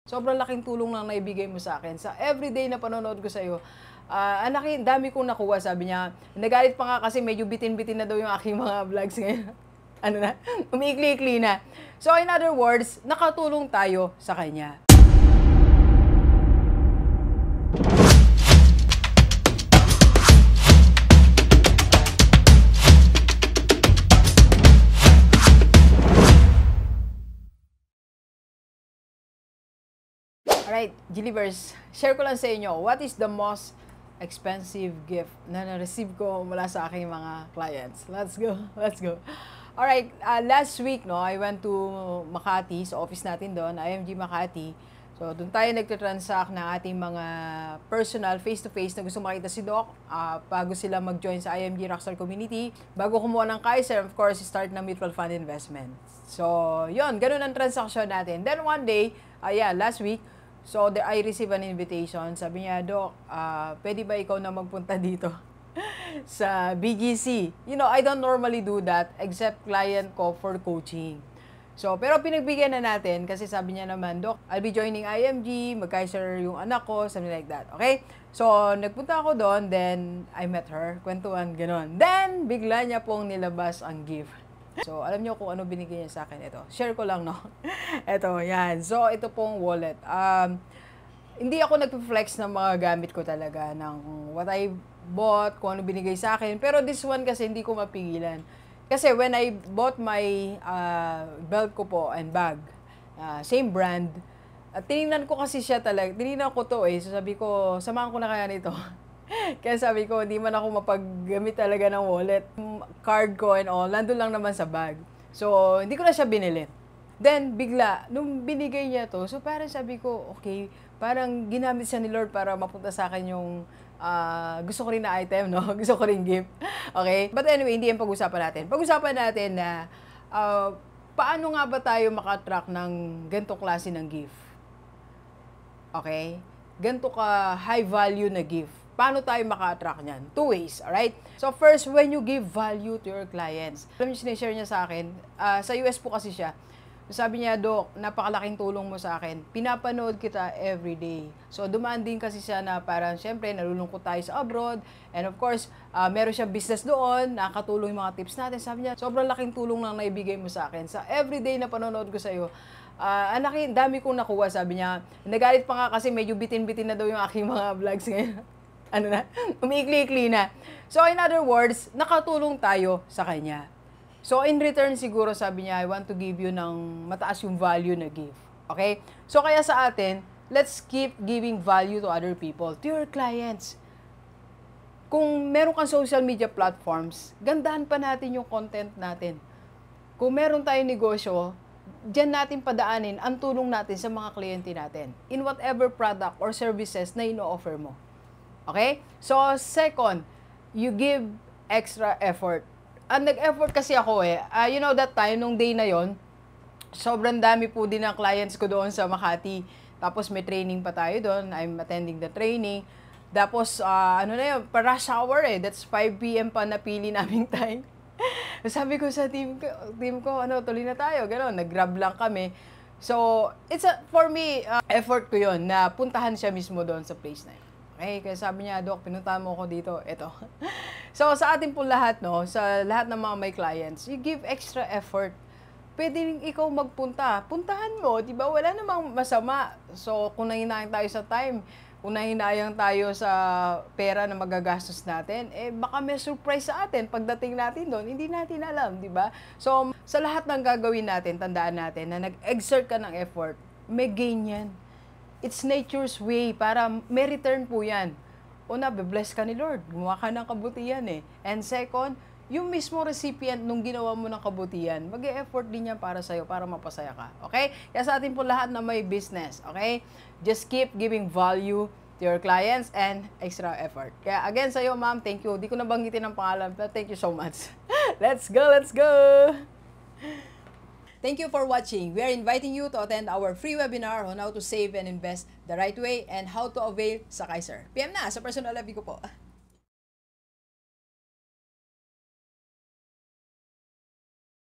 Sobrang laking tulong lang naibigay mo sa akin. Sa everyday na panonood ko sa'yo, dami kong nakuha, sabi niya. Nagalit pa nga kasi medyo bitin-bitin na daw yung aking mga vlogs ngayon. Ano na? Umiikli-ikli na. So, in other words, nakatulong tayo sa kanya. Alright, Gilivers, share ko lang sa inyo, what is the most expensive gift na na-receive ko mula sa aking mga clients? Let's go, let's go. Alright, last week, no, I went to Makati, sa office natin doon, IMG Makati. So, doon tayo nagtitransact ng ating mga personal, face-to-face na gusto makita si Doc bago sila mag-join sa IMG Rockstar Community. Bago kumuha ng Kaiser, of course, start ng mutual fund investment. So, yon, ganun ang transaction natin. Then one day, last week, so, I received an invitation. Sabi niya, Doc, pwede ba ikaw na magpunta dito sa BGC? You know, I don't normally do that except client ko for coaching. So, pero pinagbigyan na natin kasi sabi niya naman, Doc, I'll be joining IMG, mag-Kaiser yung anak ko, something like that. Okay? So, nagpunta ako doon, then I met her, kwentuhan, gano'n. Then, bigla niya pong nilabas ang gift. So, alam niyo kung ano binigay niya sa akin. Ito, share ko lang, no? Ito, yan. So, ito pong wallet. Hindi ako nagpe-flex ng mga gamit ko talaga, ng what I bought, kung ano binigay sa akin. Pero this one kasi hindi ko mapigilan. Kasi when I bought my belt ko po and bag, same brand, tinignan ko kasi siya talaga. Tinignan ko to So, sabi ko, samahan ko na kaya nito. Kaya sabi ko, hindi man ako mapaggamit talaga ng wallet. Card ko and all, nandun lang naman sa bag. So, hindi ko na siya binili. Then, bigla, nung binigay niya to, so parang sabi ko, okay, parang ginamit siya ni Lord para mapunta sa akin yung gusto ko rin na item, no? Gusto ko rin gift. Okay? But anyway, hindi yung pag-usapan natin. Pag-usapan natin na paano nga ba tayo makatrack ng ganitong klase ng gift? Okay? Ganito ka high value na gift. Paano tayo maka-attract niyan? Two ways, alright? So first, when you give value to your clients. Alam niyo, sinishare niya sa akin, sa US po kasi siya. Sabi niya, Doc, napakalaking tulong mo sa akin. Pinapanood kita every day. So dumaan din kasi siya na parang, syempre, nalulungkot tayo sa abroad. And of course, meron siyang business doon, nakakatulong yung mga tips natin. Sabi niya, sobrang laking tulong lang naibigay mo sa akin. Sa everyday na panonood ko sa'yo, dami kong nakuha, sabi niya. Nagalit pa nga kasi medyo bitin-bitin na daw yung aking mga vlogs ngayon. Ano na? Umiikli-ikli na. So, in other words, nakatulong tayo sa kanya. So, in return siguro, sabi niya, I want to give you ng mataas yung value na gift. Okay? So, kaya sa atin, let's keep giving value to other people, to your clients. Kung meron kang social media platforms, gandahan pa natin yung content natin. Kung meron tayong negosyo, diyan natin padaanin ang tulong natin sa mga kliyente natin in whatever product or services na ino-offer mo. Okay? So, second, you give extra effort. Nag-effort kasi ako you know that time, nung day na yon, sobrang dami po din ng clients ko doon sa Makati. Tapos may training pa tayo doon. I'm attending the training. Tapos, rush hour That's 5 p.m. pa napili naming time. Sabi ko sa team ko, tuloy na tayo. Ganon, nag-grab lang kami. So, for me, effort ko yon na puntahan siya mismo doon sa place na yun. Okay, kaya sabi niya, Doc, pinuntahan mo ako dito. Ito. So, sa atin po lahat, no, sa lahat ng mga may clients, you give extra effort. Pwede rin ikaw magpunta. Puntahan mo, di ba? Wala namang masama. So, kung nahinayang tayo sa time, kung nahinayang tayo sa pera na magagastos natin, baka may surprise sa atin pagdating natin doon. Hindi natin alam, di ba? So, sa lahat ng gagawin natin, tandaan natin na nag-exert ka ng effort, may gain yan. It's nature's way para may return po yan. Una, be-bless ka ni Lord. Gumawa ka ng kabutihan And second, yung mismo recipient nung ginawa mo ng kabutihan, mag-e-effort din yan para sa'yo, para mapasaya ka. Okay? Kaya sa atin po lahat na may business, okay? Just keep giving value to your clients and extra effort. Kaya again sa'yo, ma'am, thank you. Di ko nabanggitin ang pangalan, but thank you so much. Let's go, let's go! Thank you for watching. We are inviting you to attend our free webinar on how to save and invest the right way and how to avail sa Kaiser. PM na sa personal FB ko po.